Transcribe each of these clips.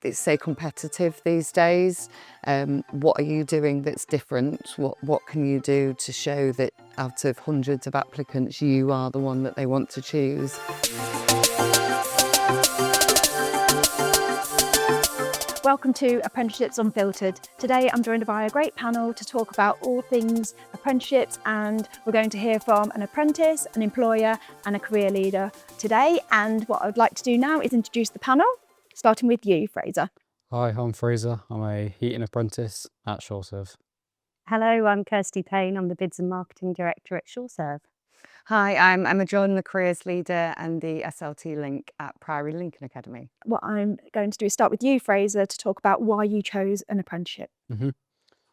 It's so competitive these days. What are you doing that's different? What can you do to show that out of hundreds of applicants, you are the one that they want to choose? Welcome to Apprenticeships Unfiltered. Today I'm joined by a great panel to talk about all things apprenticeships, and we're going to hear from an apprentice, an employer and a career leader today. And what I'd like to do now is introduce the panel, starting with you, Fraser. Hi, I'm Fraser. I'm a heating apprentice at Sureserve. Hello, I'm Kirsty Payne. I'm the Bids and Marketing Director at Sureserve. Hi, I'm Emma John, the careers leader and the SLT link at Priory Lincoln Academy. What I'm going to do is start with you, Fraser, to talk about why you chose an apprenticeship.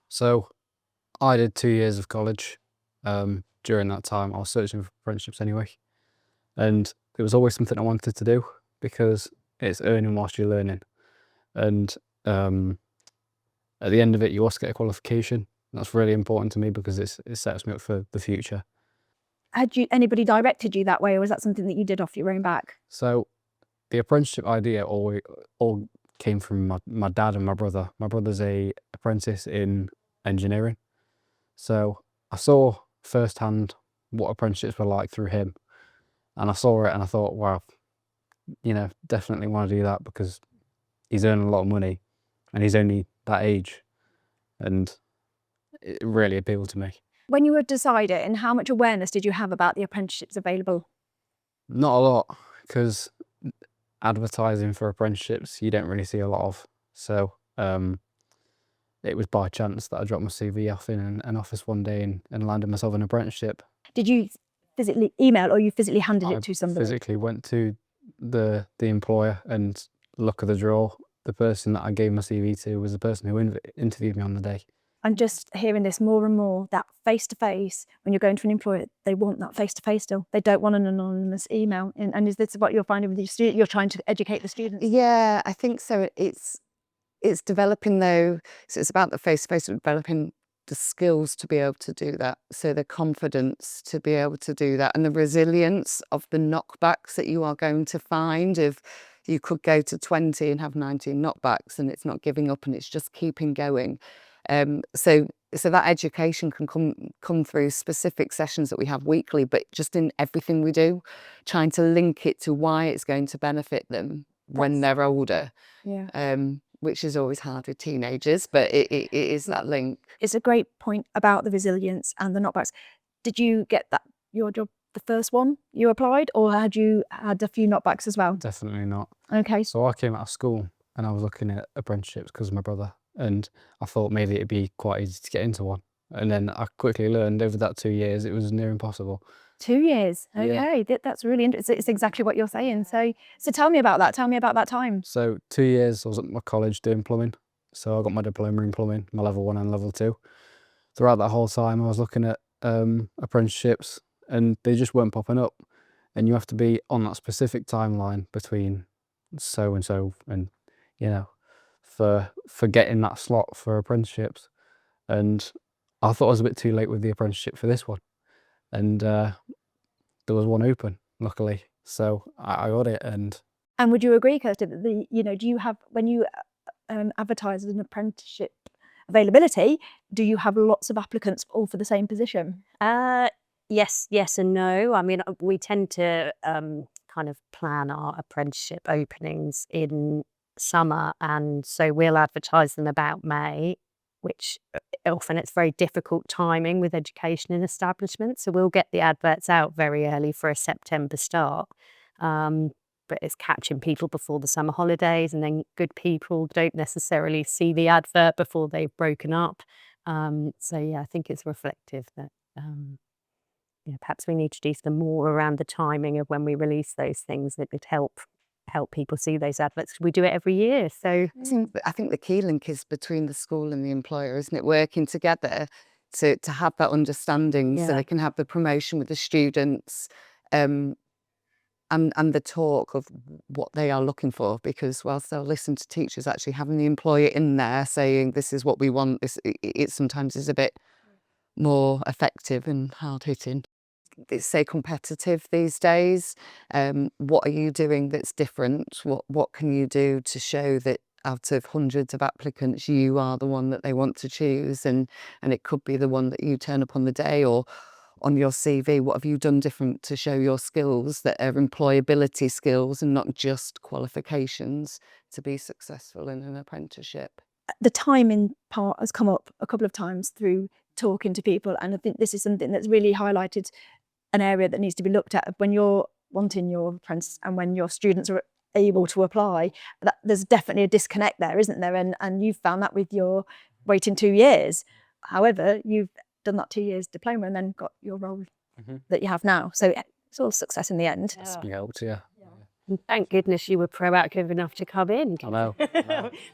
So I did 2 years of college. During that time, I was searching for apprenticeships anyway. And it was always something I wanted to do because it's earning whilst you're learning. And at the end of it, you also get a qualification. That's really important to me because it sets me up for the future. Had anybody directed you that way, or was that something that you did off your own back? So the apprenticeship idea all came from my dad and my brother. My brother's a apprentice in engineering. So I saw firsthand what apprenticeships were like through him. And I saw it and I thought, wow, definitely want to do that because he's earning a lot of money and he's only that age. And it really appealed to me. When you were deciding, how much awareness did you have about the apprenticeships available? Not a lot, because advertising for apprenticeships you don't really see a lot of. So it was by chance that I dropped my CV off in an office one day and landed myself an apprenticeship. Did you physically email, or you physically handed it to somebody? I physically went to the employer, and luck of the draw, the person that I gave my CV to was the person who interviewed me on the day. I'm just hearing this more and more, that face-to-face, when you're going to an employer, they want that face-to-face still. They don't want an anonymous email. And is this what you're finding with your students? You're trying to educate the students? Yeah, I think so. It's developing though, so it's about the face-to-face, developing the skills to be able to do that. So the confidence to be able to do that, and the resilience of the knockbacks that you are going to find. If you could go to 20 and have 19 knockbacks, and it's not giving up and it's just keeping going. So that education can come through specific sessions that we have weekly, but just in everything we do, trying to link it to why it's going to benefit them when they're older. Yeah. Which is always hard with teenagers, but it is that link. It's a great point about the resilience and the knockbacks. Did you get that your job the first one you applied, or had you had a few knockbacks as well? Definitely not. Okay. So I came out of school and I was looking at apprenticeships because of my brother, and I thought maybe it'd be quite easy to get into one. And then I quickly learned over that 2 years it was near impossible. 2 years. Okay, Yeah. that's really interesting. It's exactly what you're saying. So tell me about that. Tell me about that time. So 2 years I was at my college doing plumbing. So I got my diploma in plumbing, my level 1 and level 2. Throughout that whole time I was looking at apprenticeships and they just weren't popping up. And you have to be on that specific timeline between so and so and for getting that slot for apprenticeships. And I thought I was a bit too late with the apprenticeship for this one. And there was one open, luckily. So I got it. And would you agree, Kirsty, that do you have, when you advertise an apprenticeship availability, do you have lots of applicants all for the same position? Yes and no. I mean, we tend to kind of plan our apprenticeship openings in summer, and so we'll advertise them about May, which often it's very difficult timing with education in establishments. So we'll get the adverts out very early for a September start. But it's catching people before the summer holidays, and then good people don't necessarily see the advert before they've broken up. So yeah, I think it's reflective that perhaps we need to do some more around the timing of when we release those things that would help people see those adverts. We do it every year. So I think the key link is between the school and the employer, isn't it? Working together to have that understanding, so they can have the promotion with the students, and the talk of what they are looking for, because whilst they'll listen to teachers, actually having the employer in there saying this is what we want, it sometimes is a bit more effective and hard-hitting. It's so competitive these days. What are you doing that's different? What can you do to show that out of hundreds of applicants, you are the one that they want to choose, and it could be the one that you turn up on the day, or on your CV, what have you done different to show your skills that are employability skills and not just qualifications to be successful in an apprenticeship. The timing part has come up a couple of times through talking to people, and I think this is something that's really highlighted an area that needs to be looked at when you're wanting your apprentice and when your students are able to apply. That there's definitely a disconnect there, isn't there? And you've found that with your waiting 2 years. However, you've done that 2 years diploma and then got your role that you have now. So it's all success in the end. It's been helped, yeah. And thank goodness you were proactive enough to come in. I know.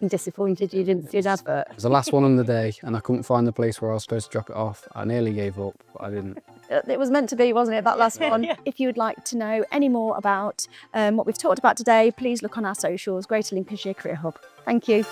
I'm disappointed you didn't see an advert. It was the last one on the day, and I couldn't find the place where I was supposed to drop it off. I nearly gave up, but I didn't. It was meant to be, wasn't it, that last one? If you would like to know any more about what we've talked about today, please look on our socials, Greater Lincolnshire Career Hub. Thank you.